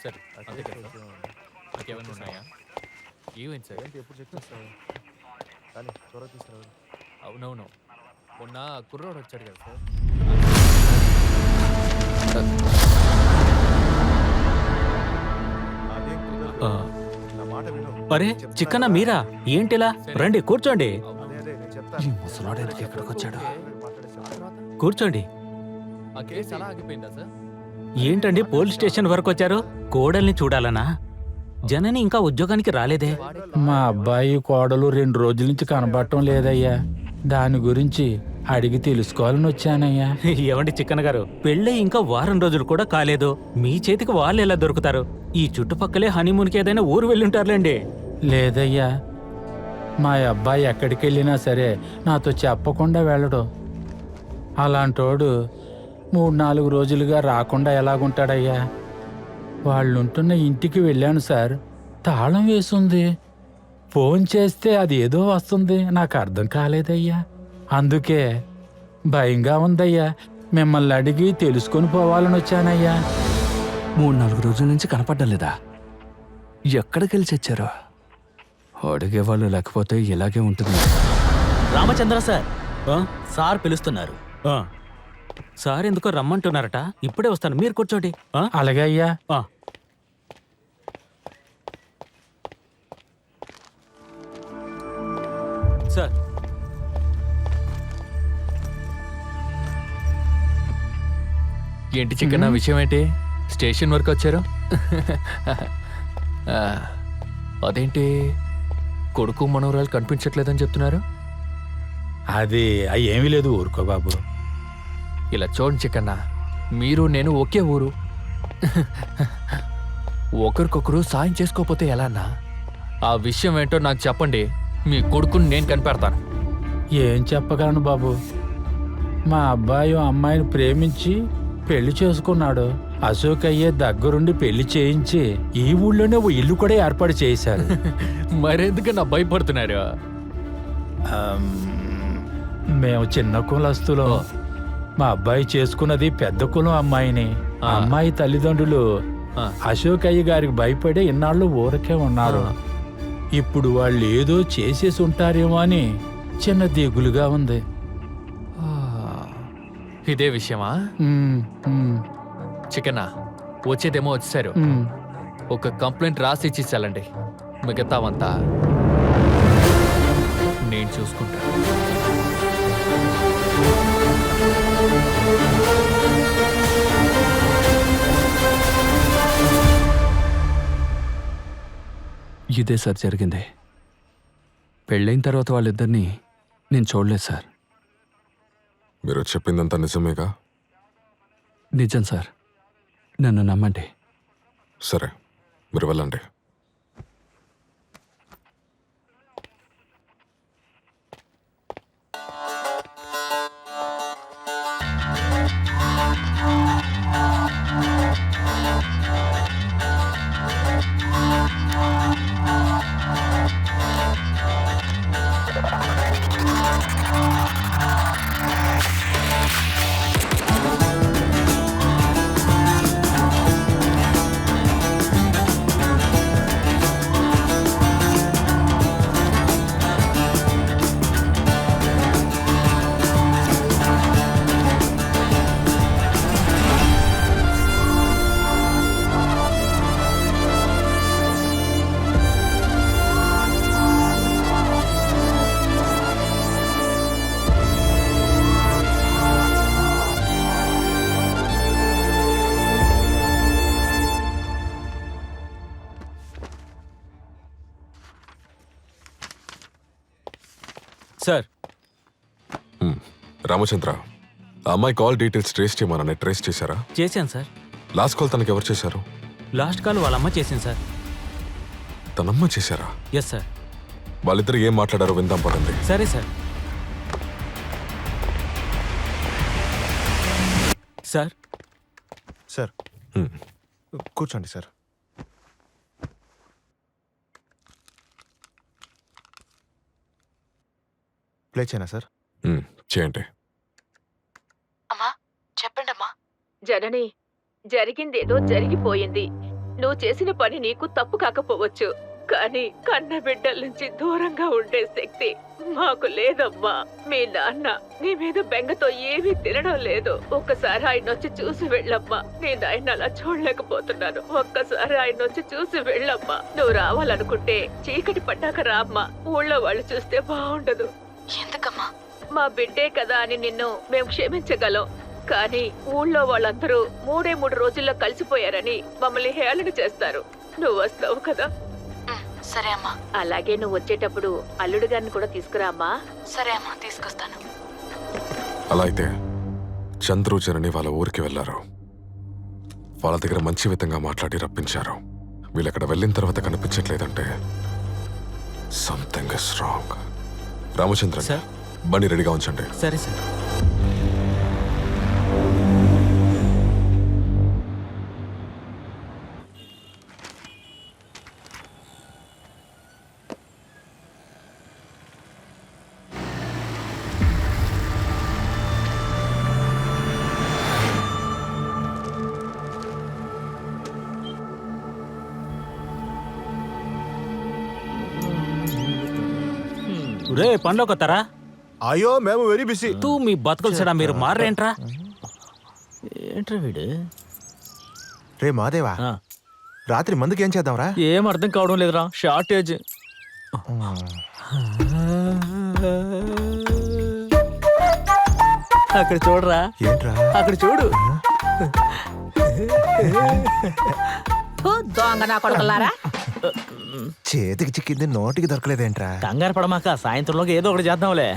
సరే అంతే కదా సార్. ఇంకేమైనా ఉన్నాయా? ఏమైంది సార్? ఏంటి ఎప్పుడు చెక్ చేస్తావు? కానీ త్వరగా తీసుకురావాలి. అవునవును. మొన్న కుర్రోడు వచ్చాడు కదా సార్. అదేం కుదరదు. నా మాట విను. అరే చెప్తున్నా చిక్కన్న కదా. మీరా ఏంటిలా రండి కూర్చోండి అదే నేను ఈ చెప్తాను. ముసలాడు ఎందుకు ఎక్కడికి వచ్చాడు మాట్లాడేసి కూర్చోండి ఆ కేసు అలా ఆగిపోయిందా సార్? ఏంటండి పోలీస్ స్టేషన్ వరకు వచ్చారు కోడల్ని చూడాలనా జనని ఇంకా ఉద్యోగానికి రాలేదే మా అబ్బాయి కోడలు 2 రోజుల నుంచి కనబడటం లేదయ్యా దాని గురించి అడిగి తెలుసుకోవాలని వచ్చానయ్యా. ఏమండి చిక్కన్న గారు పెళ్ళి ఇంకా వారం రోజులు కూడా కాలేదు మీ చేతికి వాళ్ళు ఎలా దొరుకుతారు ఈ చుట్టుపక్కలే హనీమూన్కి ఏదైనా ఊరు వెళ్ళుంటారులేండి లేదయ్యా మా అబ్బాయి ఎక్కడికి వెళ్ళినా సరే నాతో చెప్పకుండా వెళ్ళడు. అలాంటోడు 3-4 రోజులుగా రాకుండా ఎలాగుంటాడయ్యా. వాళ్ళుంటున్న ఇంటికి వెళ్ళాను సార్, తాళం వేసుంది. ఫోన్ చేస్తే అది ఏదో వస్తుంది, నాకు అర్థం కాలేదయ్యా. అందుకే భయంగా ఉందయ్యా. మిమ్మల్ని అడిగి తెలుసుకొని పోవాలని వచ్చానయ్యా. 3-4 రోజుల నుంచి కనపడ్డం లేదా? ఎక్కడికెళ్ళి చచ్చారో? అడిగేవాళ్ళు లేకపోతే ఇలాగే ఉంటుంది. రామచంద్ర సార్ ఆ? సార్ పిలుస్తున్నారు. ఆ. సార్ ఎందుకో రమ్మంటున్నారట ఇప్పుడే వస్తాను మీరు కూర్చోండి ఆ? అలాగే అయ్యా. ఆ. సార్ ఏంటి చికెన్ విషయం ఏంటి? స్టేషన్ వరకు వచ్చారు? ఆ, అదేంటి కొడుకు మనవరాలు కనిపించట్లేదని చెప్తున్నారు? అది ఏమీ లేదు, ఊరుకో బాబు. ఇలా చూడండి చిక్కన్న, మీరు నేను ఒకే ఊరు. ఒకరికొకరు సాయం చేసుకోకపోతే ఎలా అన్నా? ఆ విషయం ఏంటో నాకు చెప్పండి, మీ కొడుకుని నేను కనిపెడతాను. ఏం చెప్పగలను బాబు. మా అబ్బాయి అమ్మాయిని ప్రేమించి పెళ్లి చేసుకున్నాడు. అశోక్ అయ్యే దగ్గరుండి పెళ్లి చేయించి ఈ ఊళ్ళోనే ఓ ఇల్లు కూడా ఏర్పాటు చేశారు. మరెందుకన్నా భయపడుతున్నారు? మేము చిన్న కులస్తులం. మా అబ్బాయి చేసుకున్నది పెద్ద కులం అమ్మాయిని. ఆ అమ్మాయి తల్లిదండ్రులు అశోక్ అయ్య గారికి భయపడే ఇన్నాళ్ళు ఊరకే ఉన్నారు. ఇప్పుడు వాళ్ళు ఏదో చేసేసి ఉంటారేమో అని చిన్న దిగులుగా ఉంది. ఇదే విషయమా? ఉమ్, ఉమ్, చికెన్నా వచ్చేదేమో వచ్చేసారు. ఉమ్. ఒక కంప్లైంట్ రాసి ఇచ్చేసాలండి, మిగతావంతా నేను చూసుకుంటా. ఇదే సార్ జరిగింది. పెళ్ళైన తర్వాత వాళ్ళిద్దరినీ నేను చూడలేదు సార్. మీరు చెప్పిందంతా నిజమేగా? నిజం సార్, నన్ను నమ్మండి. సరే, మీరు వెళ్ళండి. సార్ రామచంద్ర, ఆ అమ్మాయి కాల్ డీటెయిల్స్ ట్రేస్ చేయమని ట్రేస్ చేశారా? చేశాను సార్. లాస్ట్ కాల్ తనకి ఎవరు చేశారు? లాస్ట్ కాల్ వాళ్ళ అమ్మ చేసింది సార్. తనమ్మ చేశారా? Yes sir. వాళ్ళిద్దరు ఏం మాట్లాడారో విందాం పదండి. సరే సార్. సార్ సార్ కూర్చోండి సార్. ప్లే చేయనా సార్? చేయండి. అమ్మా చెప్పండమ్మా. జనని జరిగిందేదో జరిగిపోయింది. నువ్వు చేసిన పని నీకు తప్పు కాకపోవచ్చు, కానీ కన్న బిడ్డల నుంచి దూరంగా ఉండే శక్తి మాకు లేదమ్మా. మీ నాన్న నీ మీద బెంగతో ఏమీ తినడం లేదు. ఒక్కసారి ఆయన వచ్చి చూసి వెళ్ళమ్మా. నేను ఆయన అలా చూడలేకపోతున్నాను. ఒక్కసారి ఆయన వచ్చి చూసి వెళ్ళమ్మా. నువ్వు రావాలనుకుంటే చీకటి పడ్డాక రామ్మా. ఊళ్ళో వాళ్ళు చూస్తే బాగుండదు. ఎందుకమ్మా? మా బిడ్డే కదా అని నిన్ను మేము క్షమించగలం, కానీ ఊళ్ళో వాళ్ళందరూ 3 రోజుల్లో కలిసిపోయారని మమ్మల్ని హేళన చేస్తారు. నువ్వు వస్తావు కదా? సరే అమ్మా. అలాగే నువ్వు వచ్చేటప్పుడు అల్లుడు గారిని కూడా తీసుకురామ్మా. సరే అమ్మా, తీసుకొస్తాను. అలా అయితే చంద్రు జనని వాళ్ళ ఊరికి వెళ్లారు. వాళ్ళ దగ్గర మంచి విధంగా మాట్లాడి రప్పించారు. వీళ్ళక్కడ వెళ్ళిన తర్వాత కనిపించట్లేదంటే something is wrong. Ramachandran, sir. బండి రెడీగా ఉంచండి. సరే సార్. రే పనిలో కొత్తారా? అయ్యో మేము వెరీ బిజీ. తూ మీ బతుకులు సడా మీరు మారేంట్రా? ఏంట్రా వీడు? రే మాదేవా, ఆ. రాత్రి మందుకి ఏం చేద్దాంరా? ఏం అర్థం కావడం లేదురా. షార్టేజ్. అక్కడ చూడరా, ఏంట్రా? అక్కడ చూడు. దొంగ నా కొడుకులారా, చేతికి చిక్కింది నోటికి దొరకలేదేంట్రా? కంగారు పడమాక, సాయంత్రంలోకి ఏదో ఒకటి చేద్దాంలే.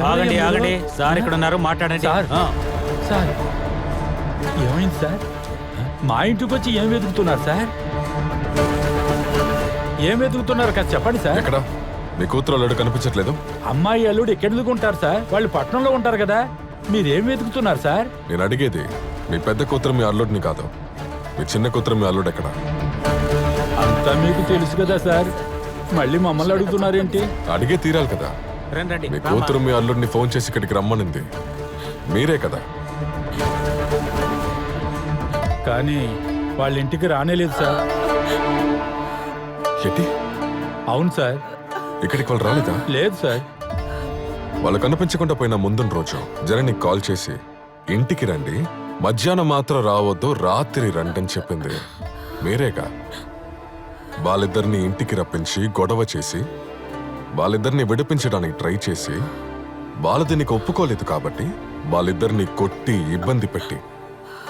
ఆగండి ఆగండి సార్, ఇక్కడ ఉన్నారు, మాట్లాడండి. సార్. ఆ. సార్ ఏమైంది సార్? మా ఇంటికి వచ్చి ఏం వెతుకుతున్నారు సార్? ఏం వెతుకుతున్నారు కదా చెప్పండి సార్. ఎక్కడ మీ కూతురు అల్లుడు కనిపించట్లేదు? అమ్మాయి అల్లుడు ఎక్కడికి ఉంటారు సార్? వాళ్ళు పట్టణంలో ఉంటారు కదా. మీరేం వెతుకుతున్నారు సార్? నేను అడిగేది మీ పెద్ద కూతురు మీ అల్లుడిని కాదు, మీ చిన్న కూతురు మీ అల్లుడు ఎక్కడ? అంతా మీకు తెలుసు కదా సార్, మళ్ళీ మమ్మల్ని అడుగుతున్నారేంటి? అడిగే తీరాలి కదా. రండి మీ కూతురు మీ అల్లుడిని ఫోన్ చేసి ఇక్కడికి రమ్మనింది మీరే కదా. కానీ వాళ్ళ ఇంటికి రానేలేదు సార్. ఏంటి? అవును సార్. ఇక్కడికి వాళ్ళు రాలేదా? లేదు సార్. వాళ్ళు కనిపించకుండా పోయిన ముందున్న రోజు జననికి కాల్ చేసి ఇంటికి రండి, మధ్యాహ్నం మాత్రం రావద్దు, రాత్రి రండి అని చెప్పింది మీరేగా. వాళ్ళిద్దరిని ఇంటికి రప్పించి గొడవ చేసి వాళ్ళిద్దరిని విడిపించడానికి ట్రై చేసి వాళ్ళు దీనికి ఒప్పుకోలేదు కాబట్టి వాళ్ళిద్దరిని కొట్టి ఇబ్బంది పెట్టి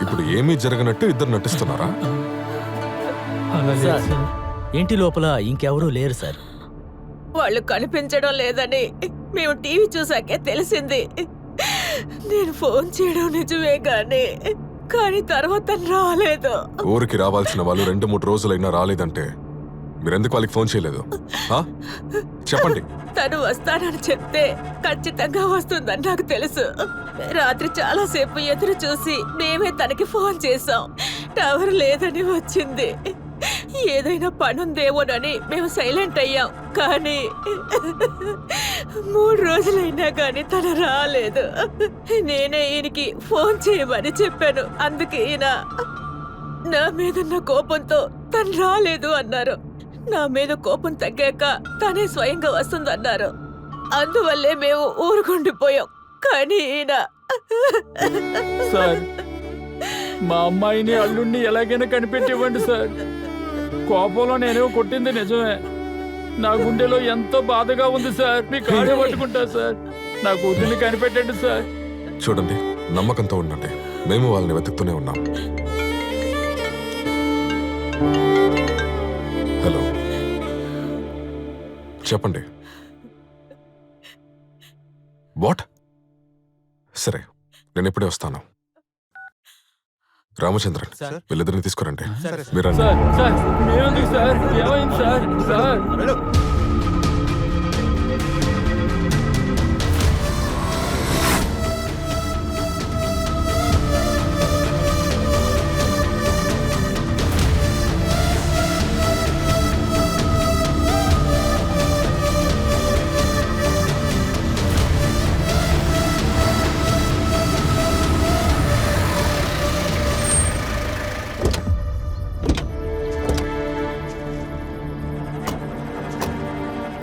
ఇప్పుడు ఏమీ జరగనట్టు ఇద్దరు నటిస్తున్నారా? అలా లేదు సార్, సార్. ఇంటి లోపల ఇంకెవరూ లేరు సార్. వాళ్ళు కనిపించడం లేదని మేము టీవీ చూసాకే తెలిసింది. నేను ఫోన్ చేయడం నిజమే కానీ తర్వాత రాలేదు. ఊరికి రావాల్సిన వాళ్ళు 2-3 రోజులైనా రాలేదంటే మీరెందుకు వాళ్ళకి ఫోన్ చేయలేదు? చెప్పండి. తను వస్తానని చెప్తే ఖచ్చితంగా వస్తుందని నాకు తెలుసు. రాత్రి చాలా సేపు ఎదురు చూసి మేమే తనకి ఫోన్ చేసాం. టవర్ లేదని వచ్చింది. ఏదైనా పనుందేమోనని మేము సైలెంట్ అయ్యాం. కానీ 3 రోజులైనా కానీ తను రాలేదు. నేనే ఈయనకి ఫోన్ చేయమని చెప్పాను. అందుకే ఈయన నా మీదున్న కోపంతో తను రాలేదు అన్నారు. నా మీద కోపం తగ్గాక తనే స్వయంగా వస్తుందన్నారు. అందువల్లే మేము ఊరుకుండిపోయాం. కానీ ఈయన సార్, మా అమ్మాయిని అల్లుడిని ఎలాగైనా కనిపెట్టివ్వండి సార్. కోపంలో నేనేమో కొట్టింది నిజమే. నా గుండెలో ఎంతో బాధగా ఉంది సార్. మీ కాడే పట్టుకుంటా సార్. నా కూతుర్ని కనిపెట్టండి సార్. చూడండి, నమ్మకంతో ఉండండి. మేము వాళ్ళని వెతుకుతూనే ఉన్నాం. హలో, చెప్పండి. వాట్? సరే, నేను ఇప్పుడే వస్తాను. రామచంద్రన్, వీళ్ళిద్దరిని తీసుకురండి. మీరు సార్ సార్ ఏమైంది సార్? ఏమైంది సార్? సార్ వెళ్ళు.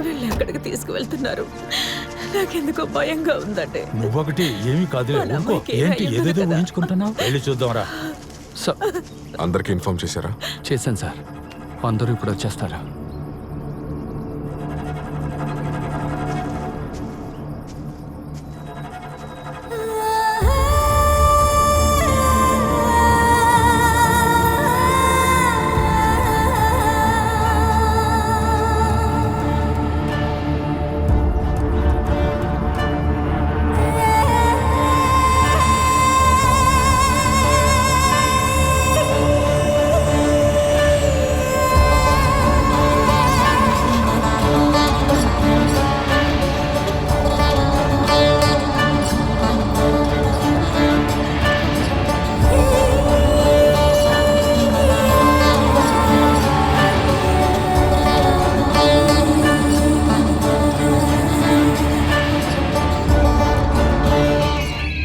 వీళ్ళు ఎక్కడికి తీసుకువెళ్తున్నారు? నాకెందుకో భయంగా ఉందండి. నువ్వొకటి ఏమీ కాదులే. వాళ్ళ ఊరుకో. అమ్మాయికి ఏంటి అయ్యింది ఏదేదో కదా. ఊహించుకుంటున్నావు? వెళ్ళి చూద్దాంరా. సార్ అందరికీ ఇన్ఫార్మ్ చేశారా? చేశాను సార్. అందరూ ఇప్పుడు వచ్చేస్తారు.